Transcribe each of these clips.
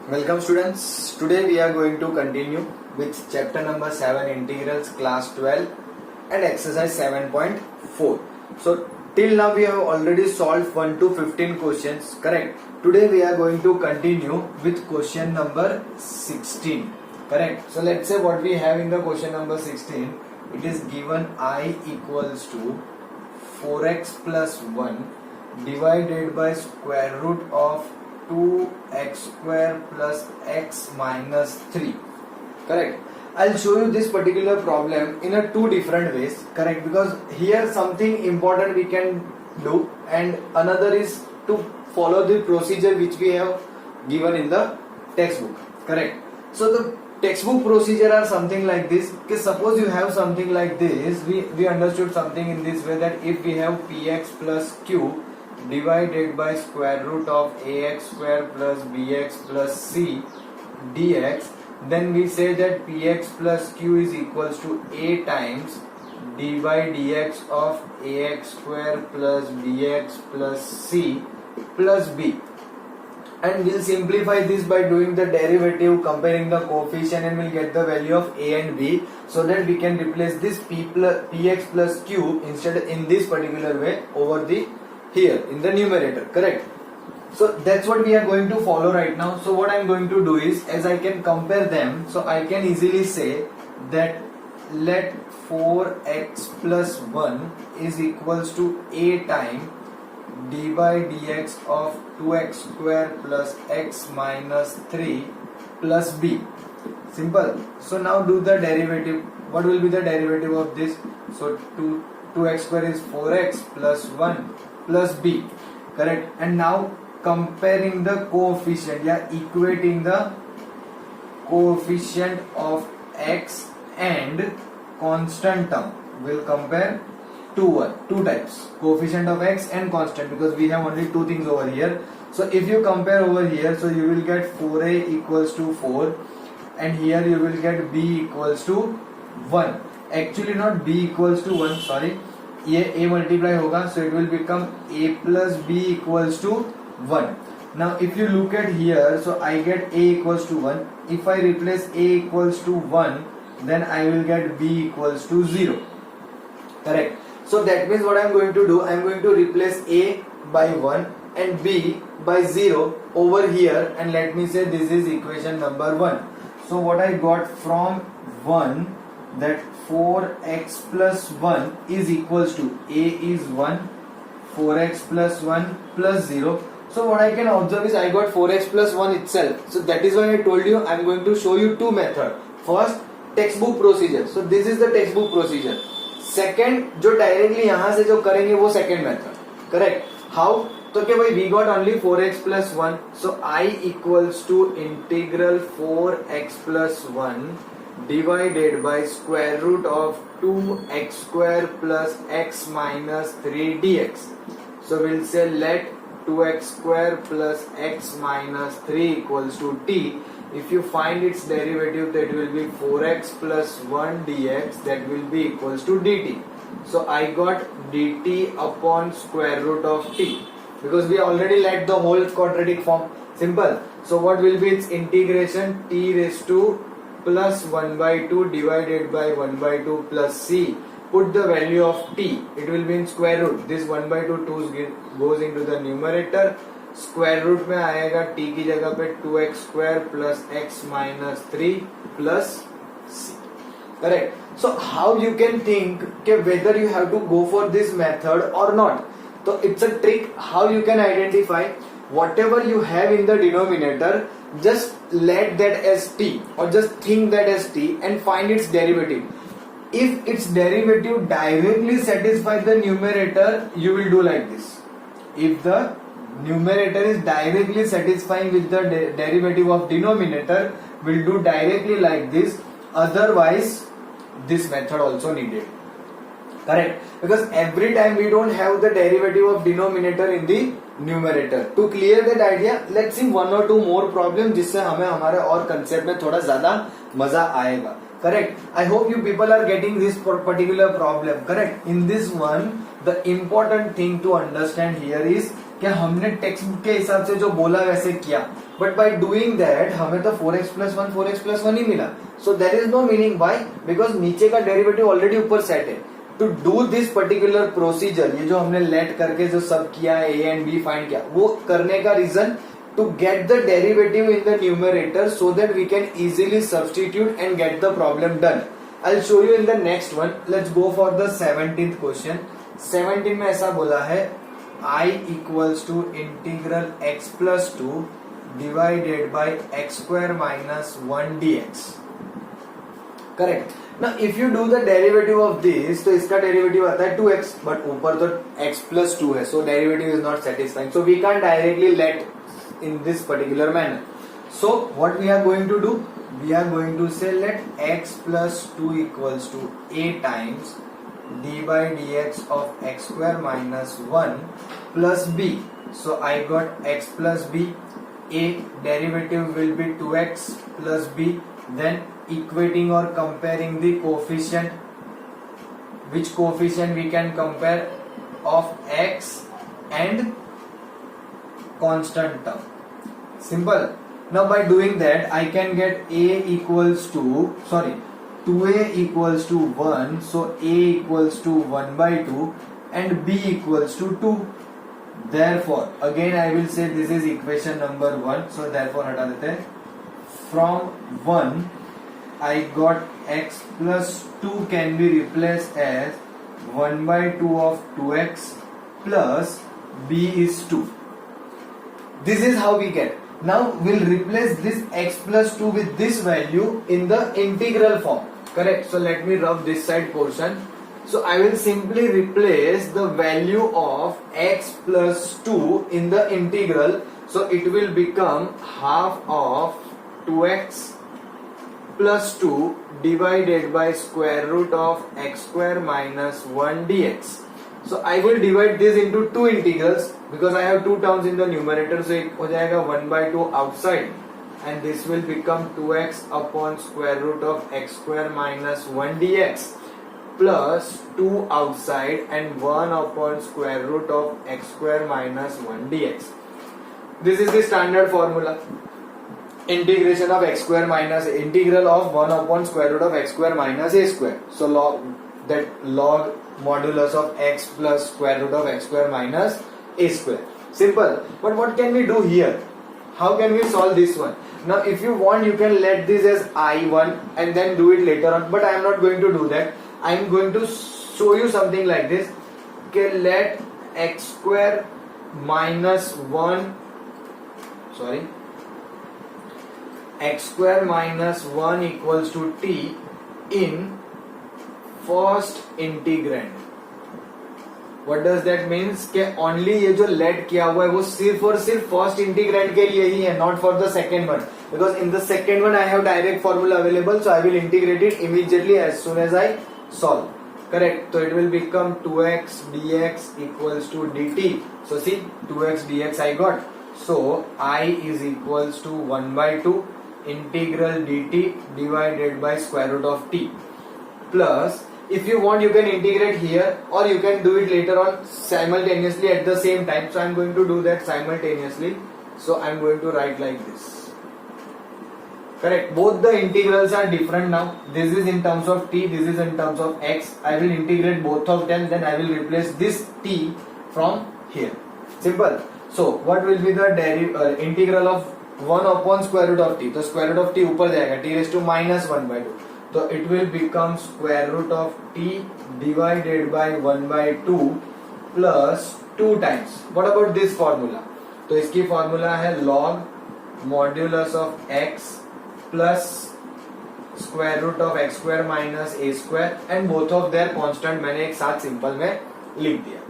Welcome students. Today we are going to continue with chapter number 7 integrals class 12 and exercise 7.4. So till now we have already solved 1 to 15 questions, correct? Today we are going to continue with question number 16, correct? So let's say what we have in the question number 16. It is given I equals to 4x plus 1 divided by square root of 2x square plus x minus 3, correct? I'll show you this particular problem in a two different ways, correct? Because here something important we can do and another is to follow the procedure which we have given in the textbook, correct? So the textbook procedure are something like this. Okay, suppose you have something like this, we understood something in this way that if we have px plus q divided by square root of ax square plus bx plus c dx, then we say that px plus q is equals to a times d by dx of ax square plus bx plus c plus b, and we'll simplify this by doing the derivative, comparing the coefficient, and we'll get the value of a and b, so that we can replace this px plus q instead in this particular way over the here in the numerator, correct? So that's what we are going to follow right now. So what I'm going to do is, as I can compare them, so I can easily say that let 4x plus 1 is equals to a time d by dx of 2x square plus x minus 3 plus b. Simple. So now do the derivative. What will be the derivative of this? So 2x square is 4x plus 1 plus b, correct? And now comparing the coefficient, equating the coefficient of x and constant term. We'll compare two types, coefficient of x and constant, because we have only two things over here. So if you compare over here, so you will get 4a equals to 4 and here you will get b equals to 1. Actually not b equals to 1, sorry, a multiply hoga, so it will become a plus b equals to 1. Now if you look at here, so I get a equals to 1. If I replace a equals to 1, then I will get b equals to 0, correct? So that means what I am going to do, I am going to replace a by 1 and b by 0 over here, and let me say this is equation number 1. So what I got from 1, that 4x plus 1 is equals to a is 1, 4x plus 1 plus 0. So what I can observe is I got 4x plus 1 itself. So that is why I told you I am going to show you two methods. First, textbook procedure. So this is the textbook procedure. Second, जो directly यहाँ से जो करेंगे वो second method, correct? How? तो क्या भाई, we got only 4x plus 1. So I equals to integral 4x plus 1 divided by square root of 2x square plus x minus 3 dx. So we'll say let 2x square plus x minus 3 equals to t. If you find its derivative, that will be 4x plus 1 dx, that will be equals to dt. So I got dt upon square root of t, because we already let the whole quadratic form. Simple. So what will be its integration? T raised to plus 1 by 2 divided by 1 by 2 plus c. Put the value of t, it will be in square root. This 1 by 2 goes into the numerator. Square root में आएगा t की जगह पे 2x square plus x minus 3 plus c, correct? So how you can think whether you have to go for this method or not? So it's a trick how you can identify whatever you have in the denominator, just let that as t or just think that as t and find its derivative. If its derivative directly satisfies the numerator, you will do like this. If the numerator is directly satisfying with the derivative of denominator, will do directly like this. Otherwise this method also needed, correct? Because every time we don't have the derivative of denominator in the numerator. To clear that idea, let's see one or two more problems जिससे हमें हमारे और concept में थोड़ा ज़्यादा मजा आएगा, correct? I hope you people are getting this particular problem, correct? In this one, the important thing to understand here is कि हमने टेक्स्ट बुक के हिसाब से जो बोला वैसे किया, बट बाय डूइंग दैट हमें तो 4x+1 ही मिला. So there is no meaning. Why? Because नीचे का डेरिवेटिव ऑलरेडी ऊपर सेट है. To do this particular procedure, ये जो हमने लेट करके जो सब किया है, ए एंड बी फाइंड किया, वो करने का reason to get the derivative in the numerator so that we can easily substitute and get the problem done. I'll show you in the next one. Let's go for the 17th question. 17 में ऐसा बोला है I equals to integral x plus 2 divided by x square minus 1 dx. Correct. Now if you do the derivative of this, तो इसका derivative आता है 2x, but ऊपर तो x plus 2 है, so derivative is not satisfying. So we can't directly let in this particular manner. So what we are going to do? We are going to say let x plus 2 equals to a times d by dx of x square minus 1 plus b. So I got x plus b. A derivative will be 2x plus b. Then equating or comparing the coefficient. Which coefficient we can compare of x and constant term. Simple. Now by doing that I can get a equals to 2a equals to 1, so a equals to 1 by 2 and b equals to 2. Therefore again I will say this is equation number 1, so therefore हटा देते हैं. From 1 I got x plus 2 can be replaced as 1 by 2 of 2x plus b is 2. This is how we get. Now we'll replace this x plus 2 with this value in the integral form. Correct. So let me rub this side portion. So I will simply replace the value of x plus 2 in the integral. So it will become half of 2x plus 2 divided by square root of x square minus 1 dx. So I will divide this into two integrals because I have two terms in the numerator. So it हो जाएगा 1 by 2 outside and this will become 2x upon square root of x square minus 1 dx plus 2 outside and 1 upon square root of x square minus 1 dx. This is the standard formula. Integration of x square minus integral of 1 upon square root of x square minus a square. So log modulus of x plus square root of x square minus a square. Simple. But what can we do here? How can we solve this one? Now if you want you can let this as I1 and then do it later on, but I am not going to do that. I am going to show you something like this. Okay, let x square minus 1 x square minus 1 equals to t in first integrand. What does that means के only ये जो late किया हुआ है वो सिर्फ और सिर्फ फर्स्ट इंटीग्रेंड के लिए ही है, not for the second one, because in the second one I have direct formula available, so I will integrate it immediately as soon as I solve. Correct. तो it will become 2x dx equals to dt. So see 2x dx I got. So I is equals to 1 by 2 integral dt divided by square root of t plus. If you want you can integrate here or you can do it later on simultaneously at the same time. So I am going to do that simultaneously. So I am going to write like this. Correct. Both the integrals are different now. This is in terms of t, this is in terms of x. I will integrate both of them, then I will replace this t from here. Simple. So what will be the integral of 1 upon square root of t? तो square root of t ऊपर जाएगा, t raised to minus 1 by 2. So it will become square root of t divided by 1 by 2 plus 2 times. What about this formula? तो इसकी formula है log modulus of x plus square root of x square minus a square and both of their constant मैंने एक साथ simple में लिख दिया.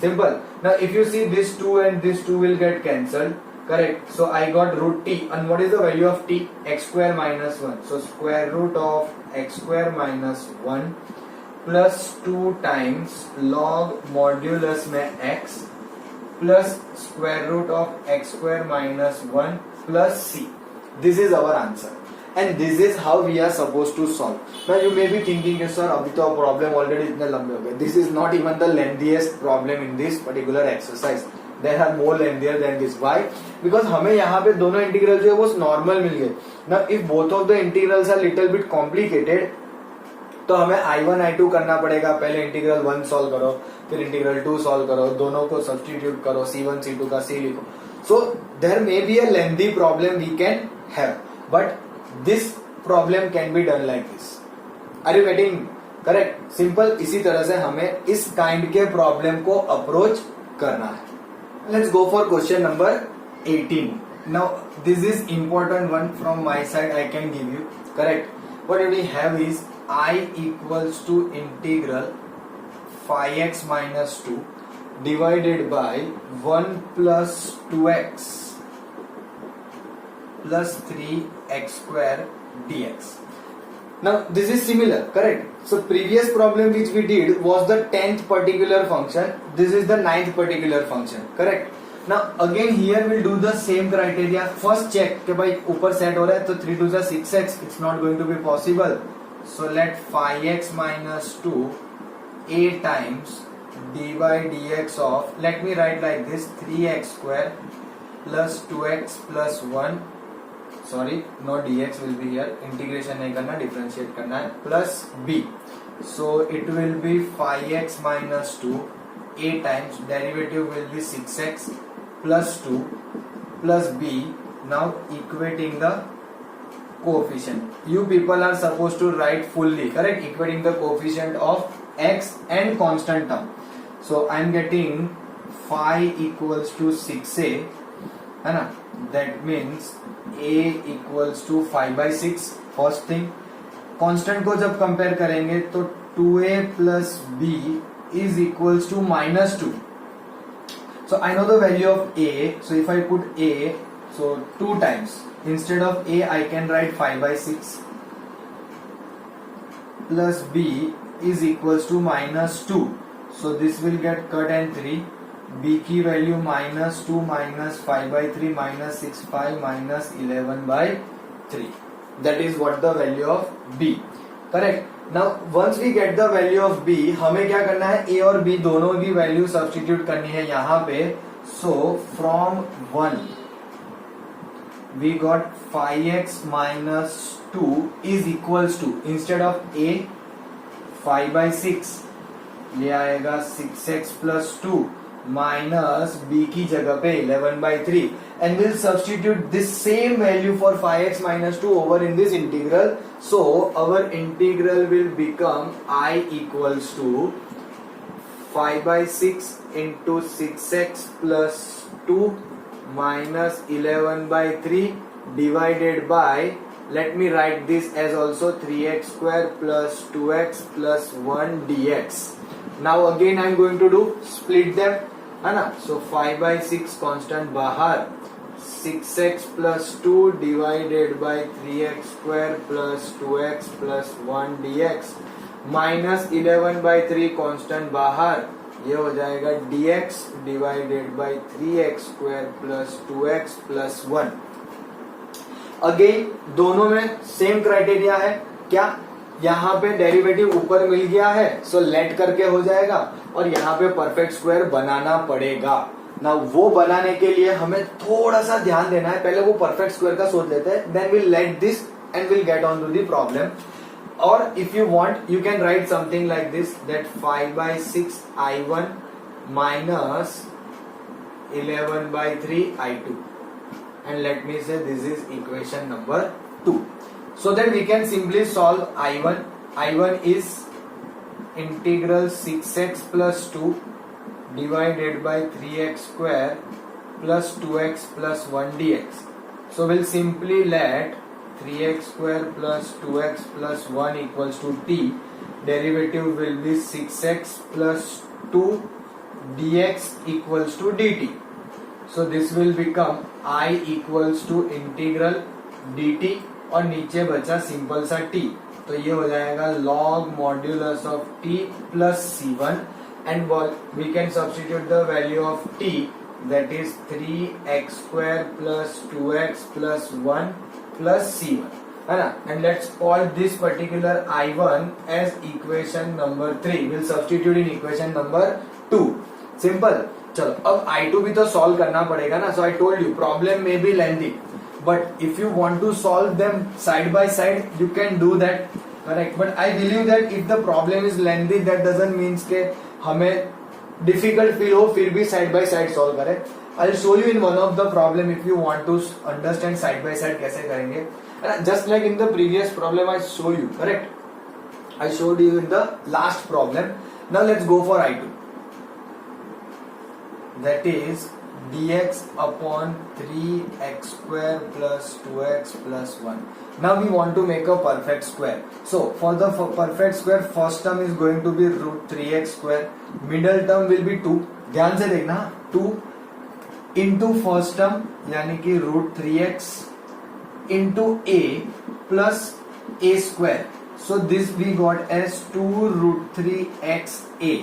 Simple. Now if you see this 2 and this 2 will get cancelled. Correct. So I got root t and what is the value of t? X square minus 1. So square root of x square minus 1 plus 2 times log modulus में x plus square root of x square minus 1 plus c. This is our answer. And this is how we are supposed to solve. Now you may be thinking, sir, अभी तो problem already इतने लंबे हो गए. This is not even the lengthiest problem in this particular exercise. There are more lengthier than this. Why? Because हमें यहाँ पे दोनों इंटीग्रल जो है वो नॉर्मल मिल गए. Now if both of the integrals are little bit complicated तो हमें I1 I2 करना पड़ेगा. पहले इंटीग्रल 1 सॉल्व करो, फिर इंटीग्रल 2 सॉल्व करो, दोनों को सब्स्टिट्यूट करो, C1 C2 का C लिखो. So there may be a lengthy problem we can have, but this problem can be done like this. Are you getting correct? Simple. इसी तरह से हमें इस काइंड के प्रॉब्लम को अप्रोच करना है. Let's go for question number 18. Now this is important one from my side. I can give you correct. व्हाट वी हैव इज I equals to integral phi x minus 2 divided by 1 plus 2x plus 3x square dx. Now this is similar, correct? So previous problem which we did was the 10th particular function. This is the 9th particular function, correct? Now again here we'll do the same criteria. First check कि भाई ऊपर set हो रहा है तो 3 2 जा 6x. It's not going to be possible. So let phi x minus 2 a times dy dx of, let me write like this, 3x square plus 2x plus 1, sorry no dx will be here, integration नहीं करना, differentiate करना है, plus b. So it will be phi x minus 2 a times derivative will be 6x plus 2 plus b. Now equating the coefficient. You people are supposed to write fully, correct? Equating the coefficient of x and constant term. So I am getting phi equals to 6a, है ना? That means a equals to 5 by 6. First thing, constant को जब compare करेंगे तो 2a plus b is equals to minus 2. So I know the value of a. So if I put a, so 2 times. Instead of a I can write 5 by 6 plus b is equals to minus 2. So this will get cut and 3. B की value minus 2 minus 5 by 3 minus 6 5 minus 11 by 3. That is what the value of b. Correct. Now once we get the value of b, हमें क्या करना है? a और b दोनों की value substitute करनी है यहाँ पे. So from 1 we got phi x minus 2 is equals to, instead of a 5 by 6 ले आएगा 6x plus 2 minus b की जगह पे 11 by 3, and we'll substitute this same value for phi x minus 2 over in this integral. So our integral will become I equals to 5 by 6 into 6x plus 2 minus 11 by 3 divided by, let me write this as also 3x square plus 2x plus 1 dx. Now again I am going to do split them, है ना? So 5 by 6 constant बाहर, 6x plus 2 divided by 3x square plus 2x plus 1 dx minus 11 by 3 constant बाहर, ये हो जाएगा dx divided by 3x square plus 2x plus 1. Again दोनों में same criteria है. क्या यहाँ पे डेरिवेटिव ऊपर मिल गया है, सो लेट करके हो जाएगा, और यहाँ पे परफेक्ट स्क्वायर बनाना पड़ेगा. ना वो बनाने के लिए हमें थोड़ा सा ध्यान देना है. पहले वो परफेक्ट स्क्वायर का सोच लेते हैं, then will let this and will get on to the problem. Or if you want, you can write something like this, that 5 by 6 I1 minus 11 by 3 I2, and let me say this is equation number 2. So that we can simply solve I1. I1 is integral 6x plus 2 divided by 3x square plus 2x plus 1 dx. So we'll simply let 3x square plus 2x plus 1 equals to t. Derivative will be 6x plus 2 dx equals to dt. So this will become I equals to integral dt, और नीचे बचा simple सा t. तो ये हो जाएगा log modulus of t plus c1, and we can substitute the value of t, that is 3x square plus 2x plus 1 plus c1, है ना? And let's call this particular I1 as equation number 3. We'll substitute in equation number 2. Simple. चलो अब I2 भी तो solve करना पड़ेगा ना. So I told you problem may be lengthy, but if you want to solve them side by side you can do that. Correct. But I believe that if the problem is lengthy that doesn't means के हमें difficult feel हो फिर भी side by side solve करें. I'll show you in one of the problem if you want to understand side by side कैसे करेंगे. Just like in the previous problem I show you, correct? I showed you in the last problem. Now let's go for I2. That is dx upon 3x square plus 2x plus 1. Now we want to make a perfect square. So for the perfect square, first term is going to be root 3x square. Middle term will be 2. ध्यान से देखना 2 into first term यानी कि root 3x into a plus a square. So this we got as 2 root 3x a,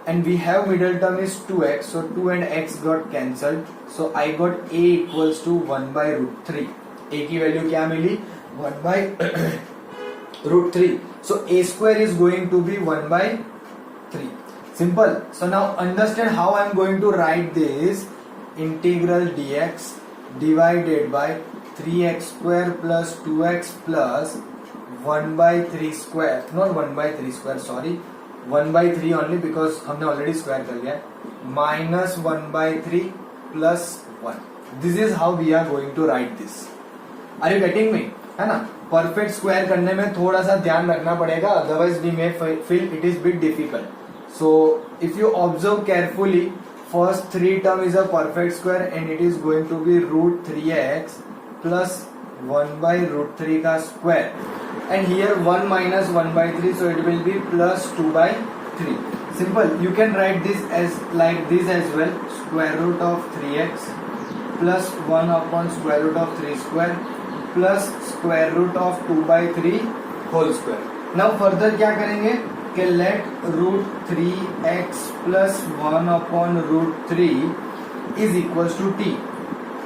and we have middle term is 2x, so 2 and x got cancelled. So I got a equals to 1 by root 3. a की value क्या मिली? 1 by root 3. So a square is going to be 1 by 3. Simple. So now understand how I am going to write this. Integral dx divided by 3x square plus 2x plus 1 by 3 square, not 1 by 3 square, sorry, 1 by 3 only because हमने already square कर लिया, minus 1 by 3 plus 1. This is how we are going to write this. Are you getting me? है ना? Perfect square करने में थोड़ा सा ध्यान रखना पड़ेगा, otherwise we may feel it is bit difficult. So if you observe carefully, first 3 term is a perfect square and it is going to be root 3x plus 1 by root 3 का square, and here 1 minus 1 by 3, so it will be plus 2 by 3. Simple. You can write this as like this as well, square root of 3x plus 1 upon square root of 3 square plus square root of 2 by 3 whole square. Now further क्या करेंगे कि let root 3x plus 1 upon root 3 is equals to t.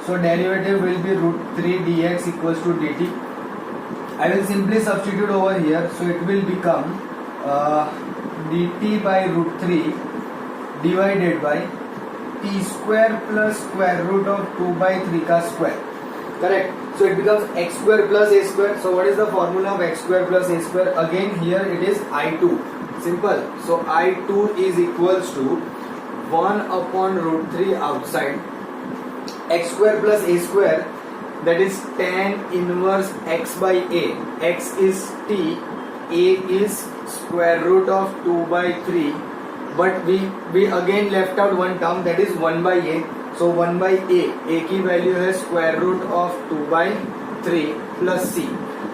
So derivative will be root 3 dx equals to dt. I will simply substitute over here, so it will become dt by root 3 divided by t square plus square root of 2 by 3 का square. Correct. So it becomes x square plus a square. So what is the formula of x square plus a square? Again here it is I2. Simple. So I2 is equals to 1 upon root 3 outside, x square plus a square, that is tan inverse x by a. X is t, a is square root of 2 by 3, but we again left out one term, that is 1 by a. So 1 by a की value है square root of 2 by 3 plus c.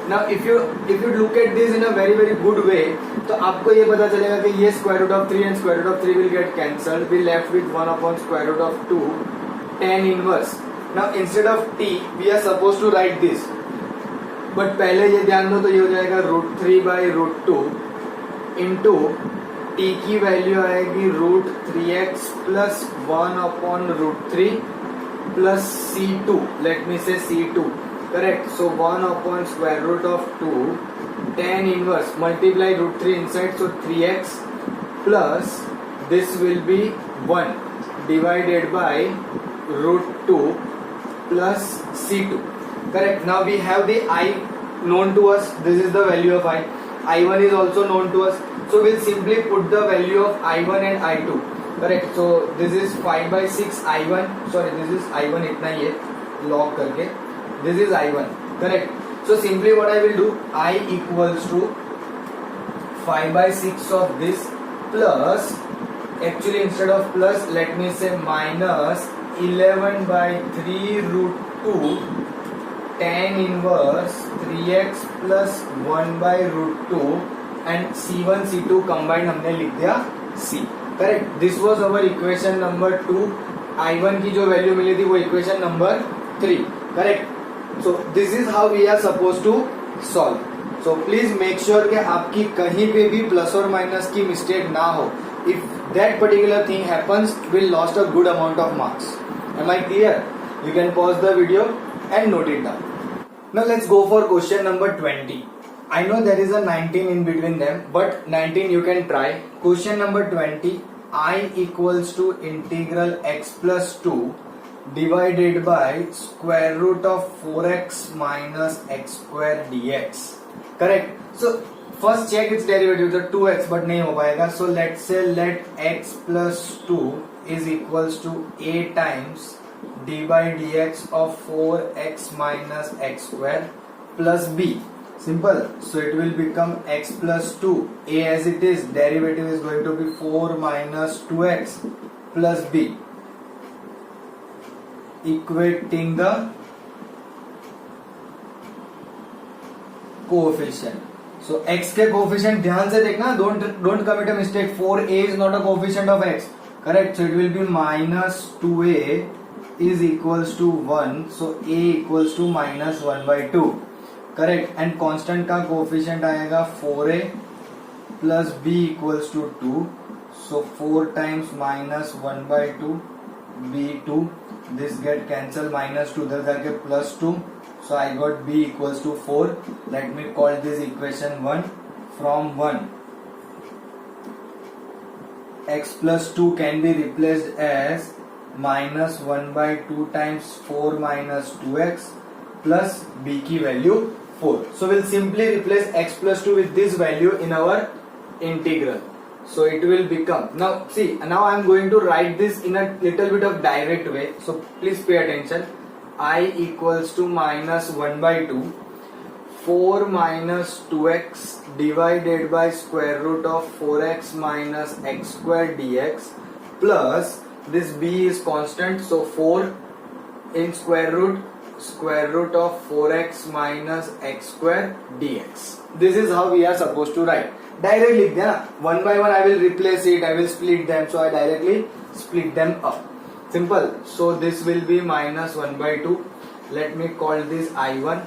Now if you look at this in a very very good way, तो आपको ये पता चलेगा कि ये square root of 3 and square root of 3 will get cancelled. We left with 1 upon square root of 2 tan inverse. Now instead of t we are supposed to write this, but पहले ये ध्यान दो, तो ये हो जाएगा root 3 by root 2 into t की value आएगी root 3x plus 1 upon root 3 plus c2. Let me say c2. Correct. So 1 upon square root of 2 tan inverse, multiply root 3 inside, so 3x plus this will be 1 divided by root 2 plus c2. Correct. Now we have the I known to us. This is the value of I. I1 is also known to us. So we'll simply put the value of I1 and I2. Correct. So this is 5 by 6 I1. Sorry, this is I1 इतना ही है log करके. This is I1. Correct. So simply what I will do, I equals to 5 by 6 of this plus, actually instead of plus let me say minus 11 by 3 root 2 tan inverse 3x plus 1 by root 2 and c1 c2 combined हमने लिख दिया c. Correct. This was our equation number 2. I1 की जो value मिली थी वो equation number 3. Correct. So this is how we are supposed to solve. So please make sure कि आपकी कहीं पे भी plus or minus की mistake ना हो. If that particular thing happens, we'll lost a good amount of marks. Am I clear? You can pause the video and note it down. Now let's go for question number 20. I know there is a 19 in between them, but 19 you can try. Question number 20. I equals to integral x plus 2 divided by square root of 4x minus x square dx. Correct? So first check its derivative, the 2x, but नहीं हो पाएगा. So let's say let x plus 2 is equals to a times d by dx of 4x minus x square plus b. Simple. So it will become x plus 2. A as it is, derivative is going to be 4 minus 2x plus b. Equating the coefficient. So x के coefficient ध्यान से देखना, don't commit a mistake. 4a is not a coefficient of x. Correct? So it will be minus 2a is equals to 1. So a equals to minus 1 by 2. Correct. And constant का coefficient आएगा 4a plus b equals to 2. So 4 times minus 1 by 2 b2. This get cancel, minus 2 उधर जाके plus 2. So I got b equals to 4. Let me call this equation 1. From 1 x plus 2 can be replaced as minus 1 by 2 times 4 minus 2x plus b की value 4. So we'll simply replace x plus 2 with this value in our integral. So it will become, now see, now I am going to write this in a little bit of direct way. So please pay attention. I equals to minus 1 by 2 4 minus 2x divided by square root of 4x minus x square dx plus this b is constant, so 4 in square root of 4x minus x square dx. This is how we are supposed to write. Direct लिख देना. One by one I will replace it, I will split them, so I directly split them up. Simple. So this will be minus 1 by 2. Let me call this I1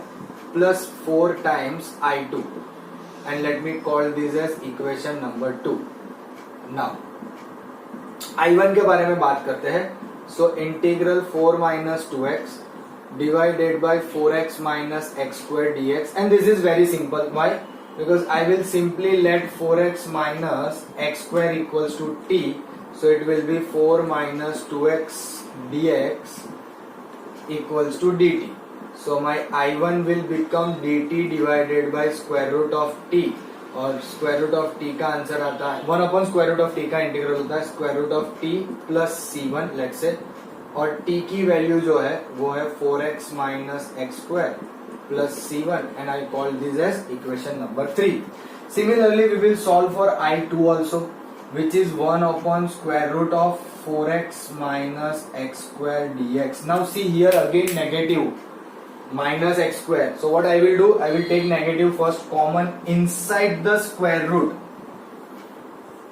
plus 4 times I2, and let me call this as equation number 2. Now I1 के बारे में बात करते हैं. So integral 4 minus 2x divided by 4x minus x square dx, and this is very simple. Why? Because I will simply let 4x minus x square equals to t, so it will be 4 minus 2x dx equals to dt. So my I1 will become dt divided by square root of t, और square root of t का answer आता है 1 upon square root of t का integral होता है square root of t plus c1 let's say, और t की value जो है वो है 4x minus x square plus c1, and I call this as equation number 3. Similarly we will solve for I2 also, which is 1 upon square root of 4x minus x square dx. Now see here again negative minus x square. So what I will do, I will take negative first common inside the square root.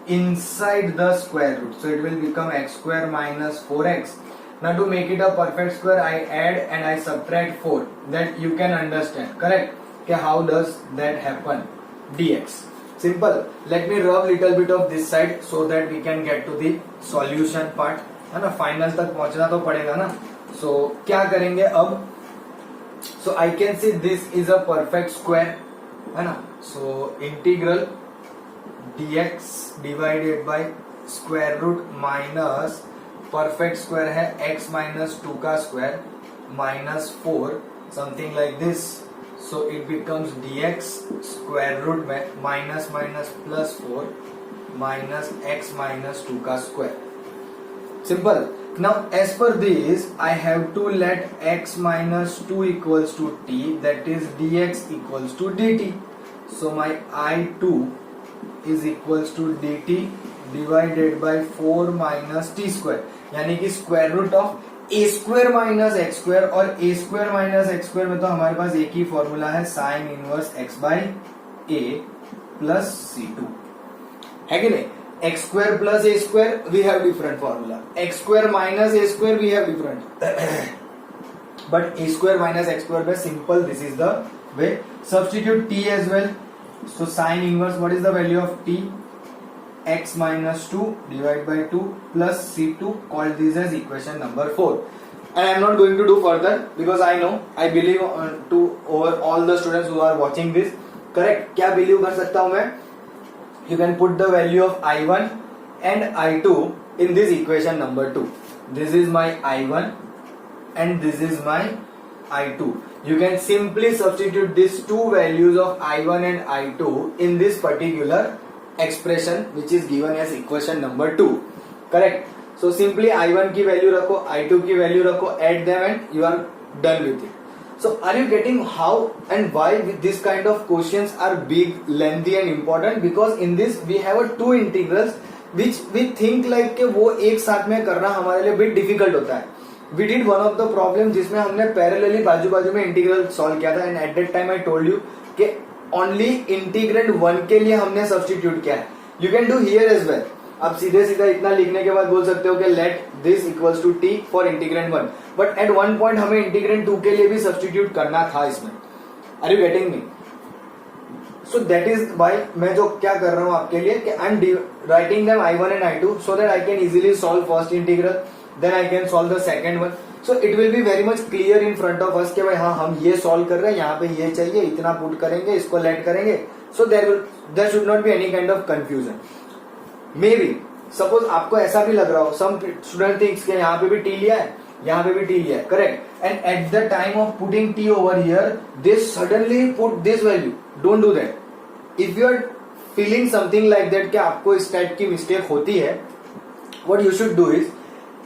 Inside the square root. So it will become x square minus 4x. Now to make it a perfect square, I add and I subtract 4. That you can understand. Correct? Okay, how does that happen? Dx. Simple. Let me rub little bit of this side so that we can get to the solution part. है ना, final तक पहुंचना तो पड़ेगा ना. So क्या करेंगे अब? So I can see this is a perfect square, है ना. So integral dx divided by square root minus perfect square है x minus 2 का square minus 4 something like this. So it becomes dx square root में minus minus plus 4 minus x minus 2 का square. Simple. Now as per this I have to let x minus 2 equals to t, that is dx equals to dt. So my I2 is equals to dt divided by 4 minus t square, यानी कि square root of a square minus x square, और a square minus x square में तो हमारे पास एक ही formula है sine inverse x by a plus c2, है कि नहीं. x square plus a square we have different formula, x square minus a square we have different but a square minus x square by simple, this is the way. Substitute t as well. So sin inverse, what is the value of t? X minus 2 divided by 2 plus c2, call this as equation number 4. And I am not going to do further because I know, I believe to over all the students who are watching this. Correct? क्या believe कर सकता हूँ मैं? You can put the value of I1 and I2 in this equation number 2. This is my I1 and this is my I2. You can simply substitute these two values of I1 and I2 in this particular expression which is given as equation number 2. Correct? So simply I1 की value रखो, I2 की value रखो, add them and you are done with it. So are you getting how and why this kind of questions are big, lengthy and important? Because in this we have a two integrals which we think like कि वो एक साथ में करना हमारे लिए bit difficult होता है. We did one of the problem जिसमें हमने parallelly बाजू बाजू में इंटीग्रल सॉल्व किया था and at that time I told you कि only integrand 1 के लिए हमने सब्स्टिट्यूट किया है. You can do here as well. आप सीधे सीधा इतना लिखने के बाद बोल सकते हो कि let this equals to t for integrand 1. But at one point हमें integrand 2 के लिए भी सब्स्टिट्यूट करना था इसमें. Are you getting me? So that is why मैं जो क्या कर रहा हूँ आपके लिए कि I am writing them I1 and I2 so that I can easily solve first integral. Then I can solve the second one. So it will be very much clear in front of us कि भाई हाँ हम ये solve कर रहे हैं, यहाँ पे ये चाहिए, इतना पुट करेंगे, इसको let करेंगे. So there should not be any kind of confusion. Maybe suppose आपको ऐसा भी लग रहा हो, some student thinks कि यहाँ पे भी t लिया है, यहाँ पे भी t लिया है, correct? And at the time of putting t over here, they suddenly put this value. Don't do that. If you are feeling something like that कि आपको इस type की mistake होती है, what you should do is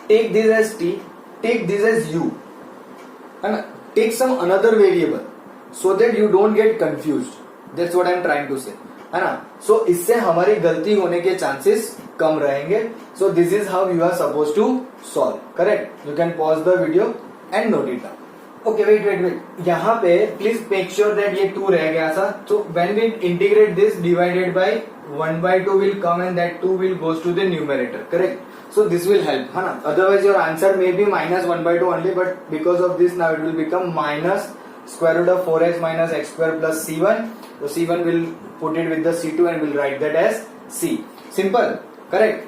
take this as t, take this as u, and take some another variable so that you don't get confused. That's what I'm trying to say, है ना? So इससे हमारी गलती होने के chances कम रहेंगे. So this is how you are supposed to solve. Correct? You can pause the video and note it down. Okay, wait. यहाँ पे please make sure that ये 2 रह गया था. So when we integrate this, divided by 1/2 will come and that 2 will goes to the numerator. Correct? So this will help, है ना? Otherwise your answer may be minus 1/2 only, but because of this now it will become minus square root of 4x minus x square plus c1. So c1 will put it with the c2 and will write that as c. Simple, correct?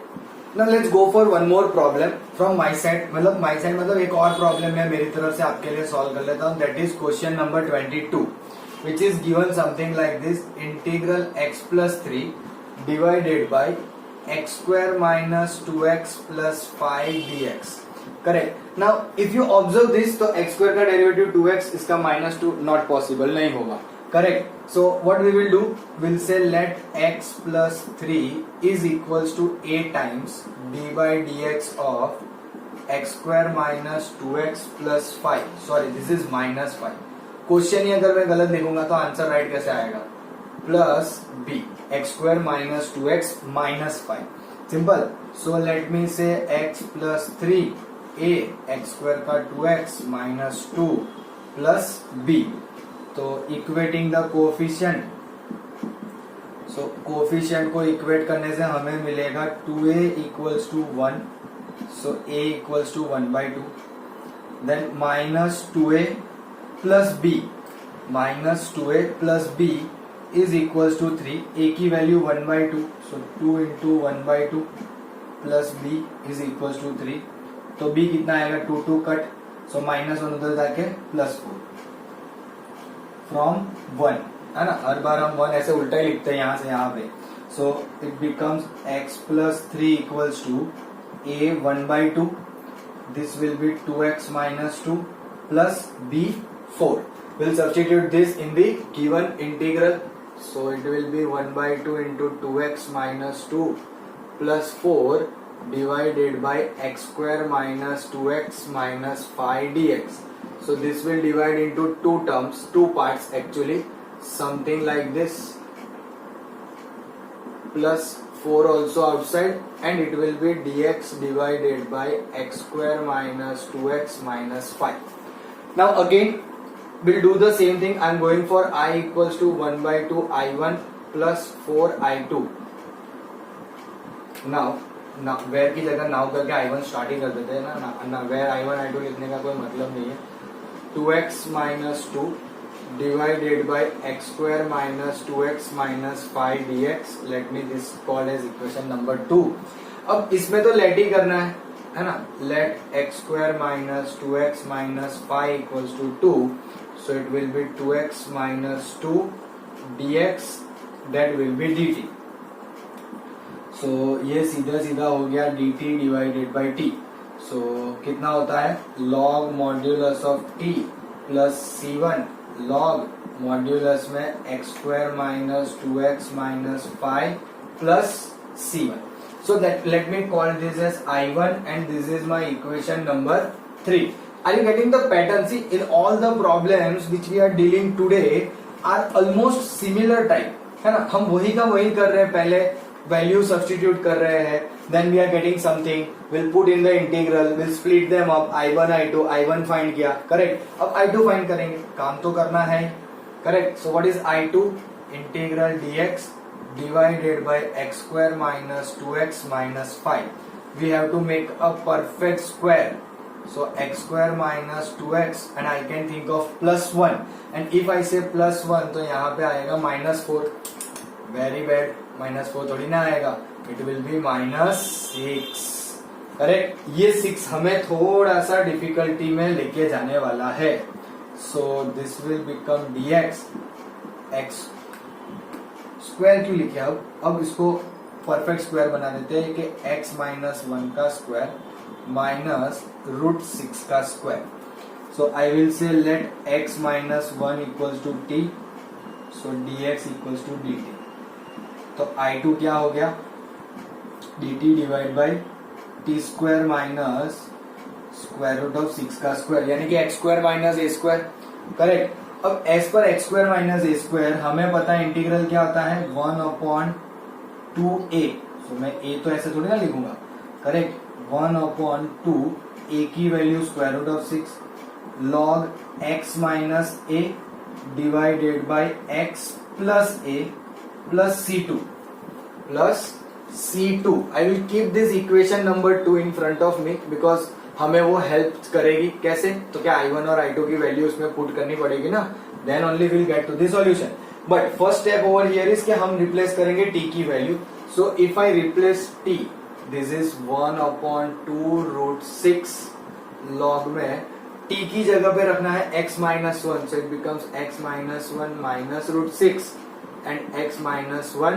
Now let's go for one more problem from my side. मतलब एक और problem मैं मेरी तरफ से आपके लिए solve कर लेता हूँ. That is question number 22, which is given something like this: integral x plus 3 divided by x square minus 2x plus 5 dx. Correct. Now if you observe this, तो x square का derivative 2x, इसका minus 2 not possible, नहीं होगा. Correct. So what we will do, we'll say let x plus 3 is equals to a times d by dx of x square minus 2x plus 5. Sorry, this is minus 5. Question ही अगर मैं गलत लिखूंगा तो answer right कैसे आएगा? Plus b x square minus 2x minus 5. Simple. So let me say x plus 3 a x square का 2x minus 2 plus b. तो equating the coefficient, so coefficient को इक्वेट करने से हमें मिलेगा 2a equals to 1, so a equals to 1/2, then minus 2a plus b, minus 2a plus b is equals to 3. a की value 1/2, so 2 into 1/2 plus b is equals to 3. तो b कितना आएगा? 2 cut, so minus 1 उधर जाके plus 4 from 1, है ना? हर बार हम 1 ऐसे उल्टा ही लिखते हैं यहाँ से यहाँ पे. So it becomes x plus 3 equals to a 1/2. This will be 2x minus 2 plus b 4. We'll substitute this in the given integral. So it will be 1/2 into 2x minus 2 plus 4 divided by x square minus 2x minus 5 dx. So this will divide into two terms, two parts actually, something like this, plus 4 also outside, and it will be dx divided by x square minus 2x minus 5. Now again we'll do the same thing. I'm going for I equals to 1/2 I1 plus 4 I2. Now where की जगह now करके I1 start ही कर देते हैं ना. where I1 I2 लिखने का कोई मतलब नहीं है. 2x minus 2 divided by x square minus 2x minus 5 dx. Let me this called as equation number 2. अब इसमें तो let ही करना है ना? Let x square minus 2x minus 5 equals to 2. So it will be 2x minus 2 dx, that will be dt. सो ये सीधा सीधा हो गया dt डिवाइडेड बाई t. सो कितना होता है log modulus of t plus c1 log modulus में x square minus 2x minus 5 plus c1. So that let me call this as I1 and this is my equation number 3. Are you getting the pattern? See, in all the problems which we are dealing today are almost similar type, है ना. हम वही का वही कर रहे हैं, पहले वैल्यू सब्स्टिट्यूट कर रहे हैं, then we are getting something, we'll put in the integral, we'll split them up, I1 I2, I1 find किया, correct. अब I2 find करेंगे, काम तो करना है, correct. So what is I2? Integral dx divided by x square minus 2x minus 5. We have to make a perfect square. So x square minus 2x and I can think of plus 1. And if I say plus 1 तो यहाँ पे आएगा minus 4. Very bad. minus 4 थोड़ी ना आएगा. It will be minus 6. Correct. ये 6 हमें थोड़ा सा डिफिकल्टी में लेके जाने वाला है. So this will become dx x square क्यों लिखे. अब इसको परफेक्ट स्क्वायर बना देते हैं कि x माइनस 1 का स्क्वायर माइनस रूट 6 का square. So I will say let x minus 1 equals to t. So dx equals to dt. तो I2 क्या हो गया dt divide by t square minus square root of 6 का square यानी कि x square minus a square. Correct. अब एज पर x square minus a square हमें पता है इंटीग्रल क्या होता है 1/2a. सो मैं a तो ऐसे थोड़ी ना लिखूंगा. करेक्ट. 1/2 a की value square root of 6 log x minus a divided by x plus a plus c2 plus c2. I will keep this equation number 2 in front of me because हमें वो help करेगी. कैसे? तो क्या I1 और I2 की value उसमें put करनी पड़ेगी ना. Then only will get to the solution. But first step over here is कि हम रिप्लेस करेंगे t की value. So if I replace t this is 1/2 root 6 log में t की जगह पे रखना है x minus 1. So it becomes x minus 1 minus root 6 and x minus 1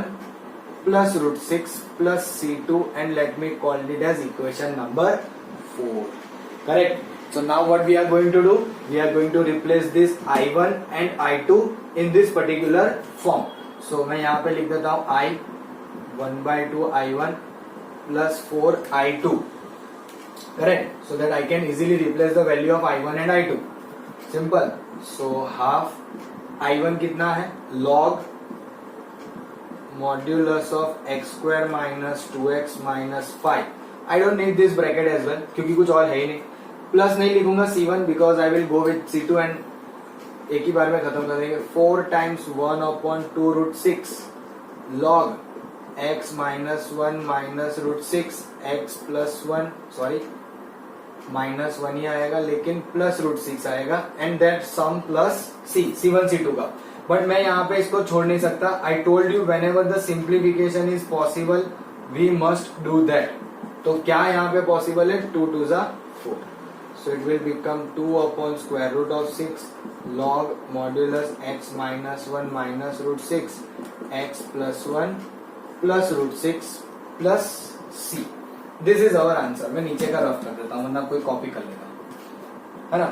plus root 6 plus c2 and let me call it as equation number 4. Correct. So now what we are going to do? We are going to replace this I1 and I2 in this particular form. So मैं यहाँ पे लिख देता हूँ I 1/2 I1 plus 4 I2. Correct. So that I can easily replace the value of I1 and I2. Simple. So half I1 कितना है log modulus of x square minus 2x minus 5. I don't need this bracket as well क्योंकि कुछ और है ही नहीं. Plus नहीं लिखूंगा c1 because I will go with c2 and एक ही बार में खत्म कर देंगे. 4 times 1/2 root 6 log x minus 1 minus root 6 x plus 1 sorry minus 1 ही आएगा लेकिन प्लस रूट 6 आएगा and that some plus c1 c2 का. बट मैं यहाँ पे इसको छोड़ नहीं सकता. I told you whenever the simplification is possible we must do that. तो क्या यहाँ पे पॉसिबल है 2 2 जा 4. So it will become 2 square root of 6 log modulus x minus 1 minus root 6 x plus 1 plus root 6 plus c. This is our answer. मैं नीचे का rough कर देता हूँ वरना कोई कॉपी कर लेगा है ना.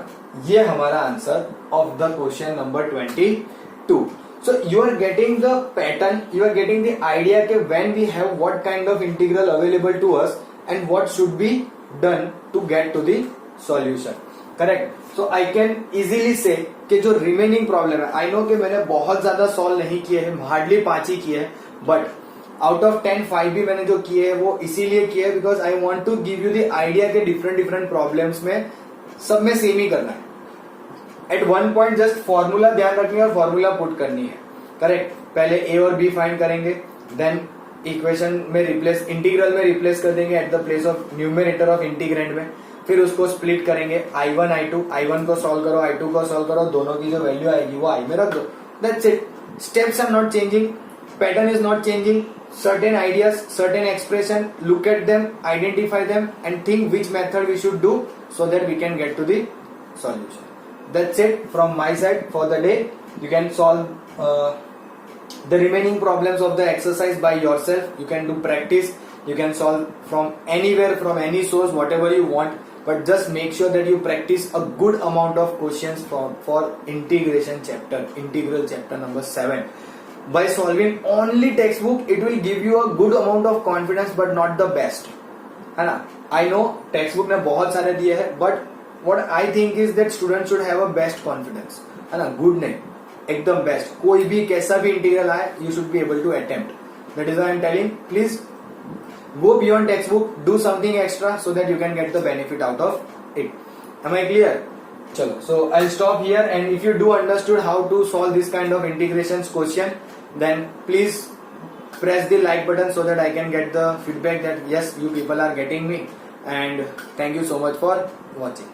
ये हमारा answer of the question number 22. So you are getting the pattern, you are getting the idea कि when we have what kind of integral available to us and what should be done to get to the solution. Correct? So I can easily say कि जो remaining problem है, I know कि मैंने बहुत ज्यादा solve नहीं किए हैं, hardly 5 ही किए हैं, but out of 10 5 भी मैंने जो किए हैं वो इसीलिए किए हैं because I want to give you the idea कि different problems में सब में सेम ही करना है. At one point just formula ध्यान रखनी है और फॉर्मूला पुट करनी है. करेक्ट. पहले ए और बी फाइंड करेंगे देन इक्वेशन में रिप्लेस इंटीग्रल में रिप्लेस कर देंगे at the place of numerator of integrand में. फिर उसको स्प्लिट करेंगे I1 I2 I1 को सॉल्व करो I2 को सॉल्व करो. दोनों की जो वैल्यू आएगी वो I में रख दो. That's it. Steps are not changing, pattern is not changing. certain ideas, certain expression, look at them, identify them and think which method we should do so that we can get to the solution. That's it from my side for the day. You can solve the remaining problems of the exercise by yourself. You can do practice You can solve from anywhere, from any source, whatever you want, but just make sure that you practice a good amount of questions for integral chapter number 7. By solving only textbook, it will give you a good amount of confidence, but not the best, है ना. I know textbook ने बहुत सारे दिए हैं, but what I think is that students should have a best confidence, है ना. good नहीं, एकदम बेस्ट. कोई भी कैसा भी इंटीग्रल आए, you should be able to attempt. That is why I am telling, please go beyond textbook, do something extra so that you can get the benefit out of it. Am I clear? Chalo. So I'll stop here, and if you do understood how to solve this kind of integrations question, then please press the like button so that I can get the feedback that yes, you people are getting me, and thank you so much for watching.